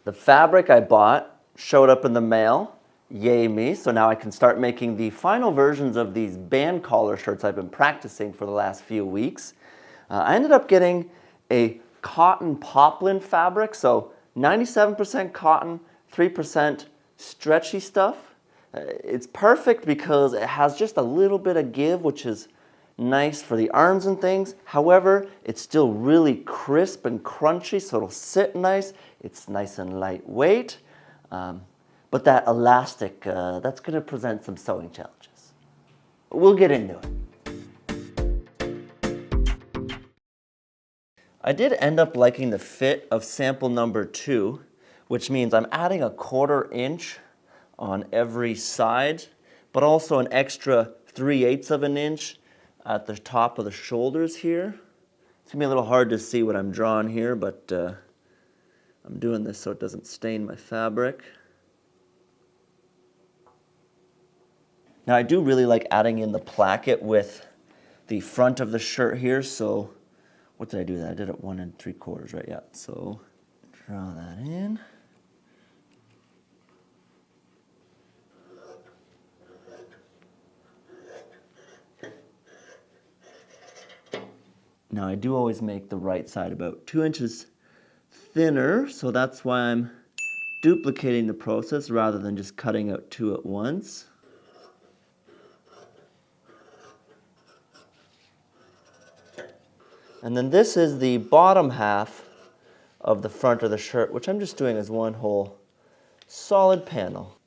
The fabric I bought showed up in the mail. Yay me. So now I can start making the final versions of these band collar shirts I've been practicing for the last few weeks. I ended up getting a cotton poplin fabric, so 97% cotton, 3% stretchy stuff. It's perfect because it has just a little bit of give, which is nice for the arms and things. However, it's still really crisp and crunchy, so it'll sit nice. It's nice and lightweight. But that elastic, that's going to present some sewing challenges. We'll get into it. I did end up liking the fit of sample number 2, which means I'm adding a 1/4 inch on every side, but also an extra 3/8 of an inch at the top of the shoulders here. It's gonna be a little hard to see what I'm drawing here, but I'm doing this so it doesn't stain my fabric. Now I do really like adding in the placket with the front of the shirt here, so what did I do? I did it 1 3/4, right? Yeah, so draw that in. Now I do always make the right side about 2 inches thinner, so that's why I'm duplicating the process rather than just cutting out 2 at once. And then this is the bottom half of the front of the shirt, which I'm just doing as one whole solid panel.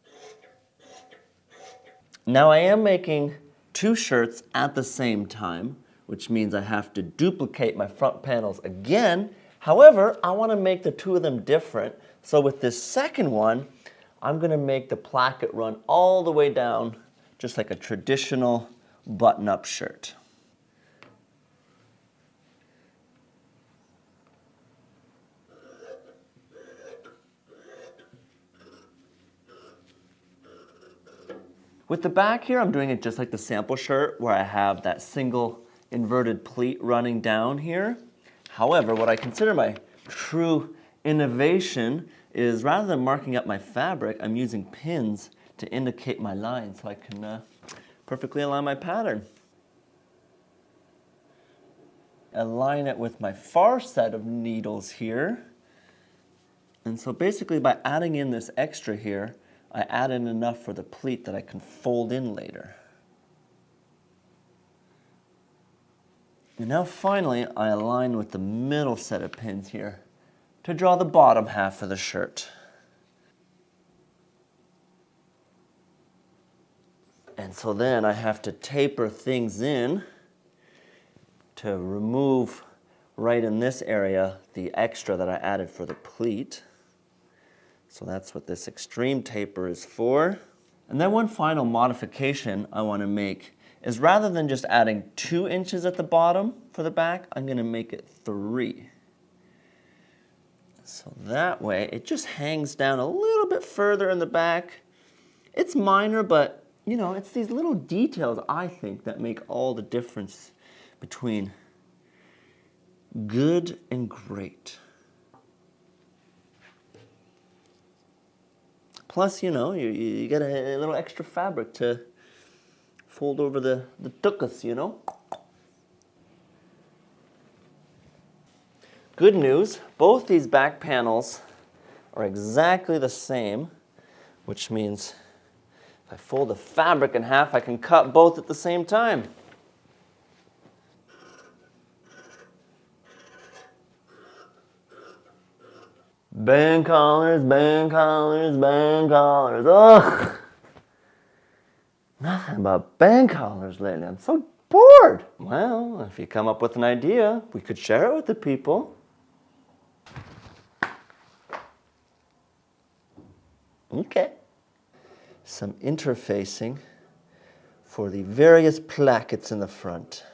Now I am making 2 shirts at the same time, which means I have to duplicate my front panels again. However, I want to make the 2 of them different. So with this second one, I'm going to make the placket run all the way down, just like a traditional button-up shirt. With the back here, I'm doing it just like the sample shirt where I have that single inverted pleat running down here. However, what I consider my true innovation is rather than marking up my fabric, I'm using pins to indicate my line so I can perfectly align my pattern. Align it with my far set of needles here. And so basically by adding in this extra here, I add in enough for the pleat that I can fold in later. And now finally, I align with the middle set of pins here to draw the bottom half of the shirt. And so then I have to taper things in to remove right in this area the extra that I added for the pleat. So that's what this extreme taper is for. And then one final modification I want to make is rather than just adding 2 inches at the bottom for the back, I'm going to make it 3. So that way it just hangs down a little bit further in the back. It's minor, but you know, it's these little details I think that make all the difference between good and great. Plus, you know, you get a little extra fabric to fold over the tuchus, you know. Good news, both these back panels are exactly the same, which means if I fold the fabric in half, I can cut both at the same time. Band collars, band collars, band collars. Ugh! Nothing about band collars lately. I'm so bored. Well, if you come up with an idea, we could share it with the people. Okay. Some interfacing for the various plackets in the front.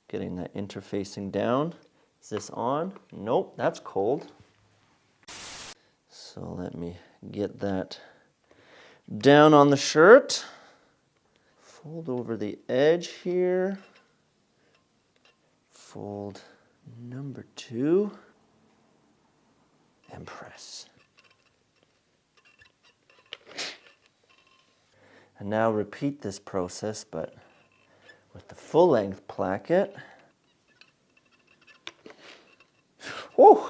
Getting that interfacing down. Is this on? Nope, that's cold. So let me get that down on the shirt. Fold over the edge here. Fold Number 2, and press. And now repeat this process, but with the full-length placket. Whew!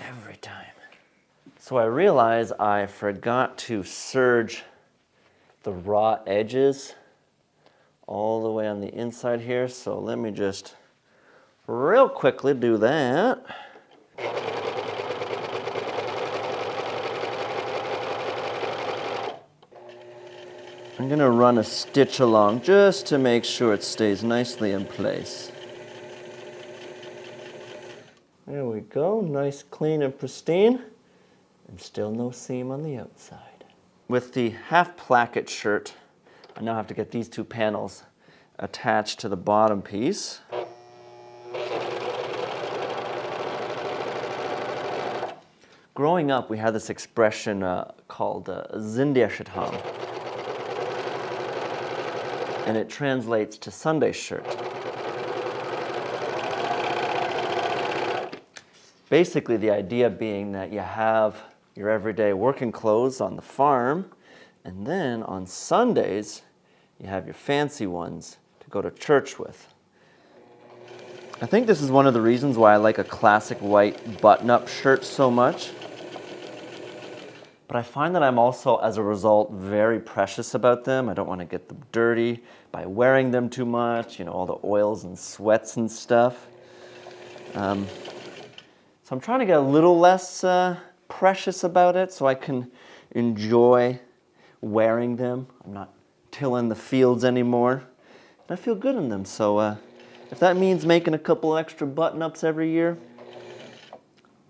Every time. So I realize I forgot to serge the raw edges all the way on the inside here, so let me just real quickly do that. I'm going to run a stitch along just to make sure it stays nicely in place. There we go, nice, clean, and pristine, and still no seam on the outside. With the half placket shirt, I now have to get these 2 panels attached to the bottom piece. Growing up, we had this expression called Zindiashet ham, and it translates to Sunday shirt. Basically, the idea being that you have your everyday working clothes on the farm, and then on Sundays, you have your fancy ones to go to church with. I think this is one of the reasons why I like a classic white button-up shirt so much. But I find that I'm also, as a result, very precious about them. I don't want to get them dirty by wearing them too much, you know, all the oils and sweats and stuff. So I'm trying to get a little less precious about it so I can enjoy wearing them. I'm not tilling the fields anymore. And I feel good in them, so if that means making a couple extra button-ups every year,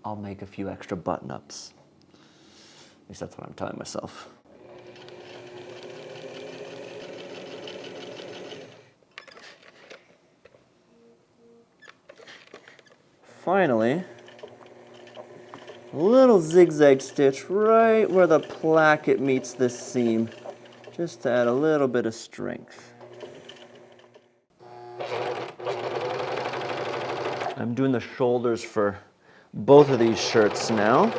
I'll make a few extra button-ups. At least that's what I'm telling myself. Finally, a little zigzag stitch right where the placket meets this seam, just to add a little bit of strength. I'm doing the shoulders for both of these shirts now.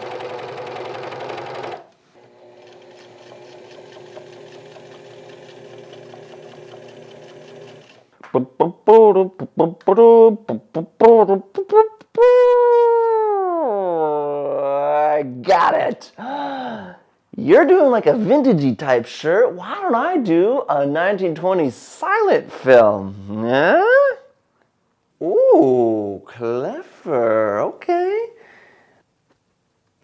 I got it. You're doing like a vintagey type shirt. Why don't I do a 1920s silent film? Huh? Ooh, clever. Okay.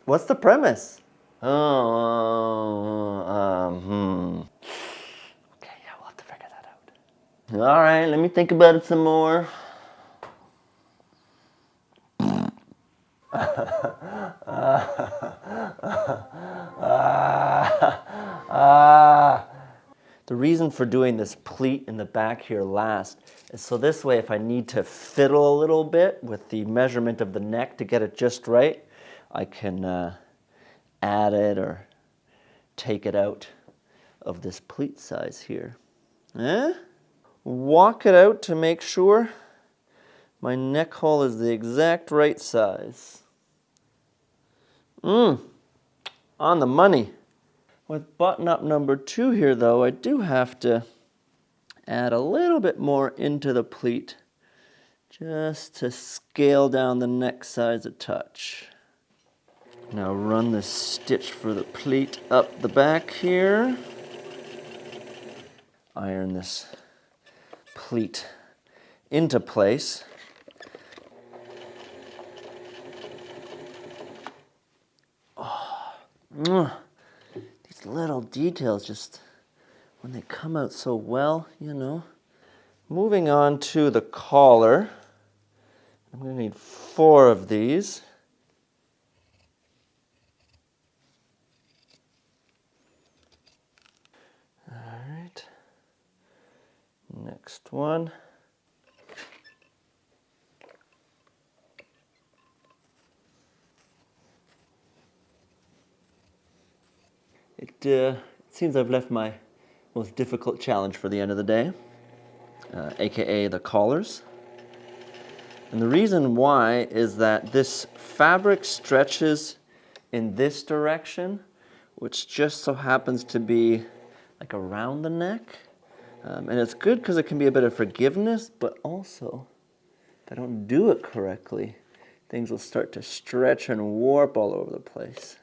What's the premise? Okay, yeah, we'll have to figure that out. All right, let me think about it some more. The reason for doing this pleat in the back here last is so this way if I need to fiddle a little bit with the measurement of the neck to get it just right, I can add it or take it out of this pleat size here. Walk it out to make sure my neck hole is the exact right size. On the money. With button-up number 2 here, though, I do have to add a little bit more into the pleat just to scale down the neck size a touch. Now run the stitch for the pleat up the back here. Iron this pleat into place. These little details just, when they come out so well, you know. Moving on to the collar. I'm going to need 4 of these. All right. Next one. It seems I've left my most difficult challenge for the end of the day, aka the collars. And the reason why is that this fabric stretches in this direction, which just so happens to be like around the neck. And it's good because it can be a bit of forgiveness, but also if I don't do it correctly, things will start to stretch and warp all over the place.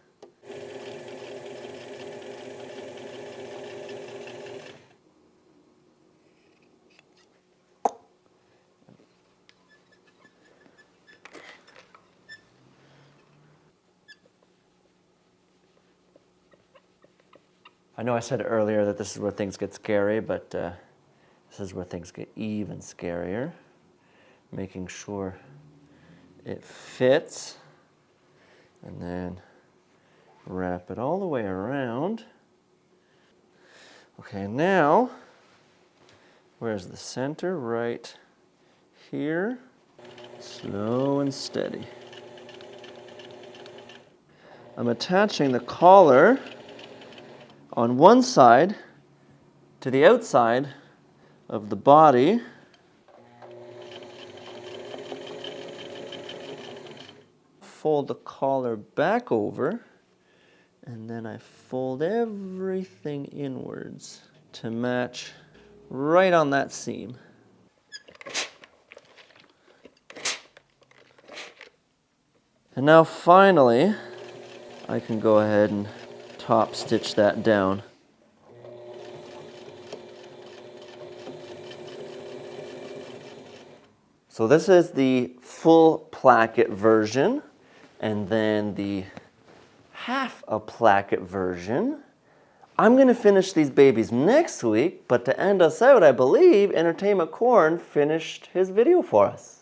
I know I said earlier that this is where things get scary, but this is where things get even scarier. Making sure it fits, and then wrap it all the way around. Okay, now, where's the center? Right here. Slow and steady. I'm attaching the collar on one side to the outside of the body. Fold the collar back over, and then I fold everything inwards to match right on that seam. And now finally, I can go ahead and top stitch that down. So this is the full placket version, and then the half a placket version. I'm going to finish these babies next week, but to end us out, I believe Entertainment Corn finished his video for us.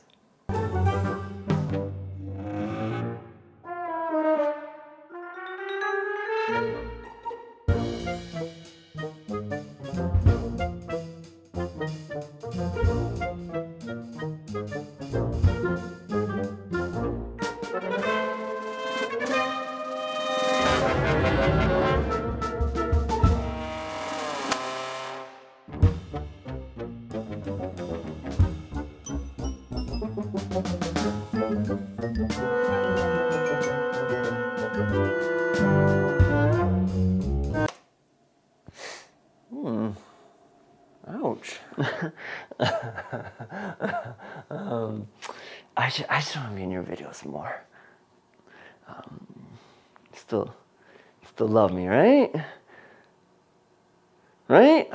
Ouch. I just want to be in your videos more. Still love me, right? Right?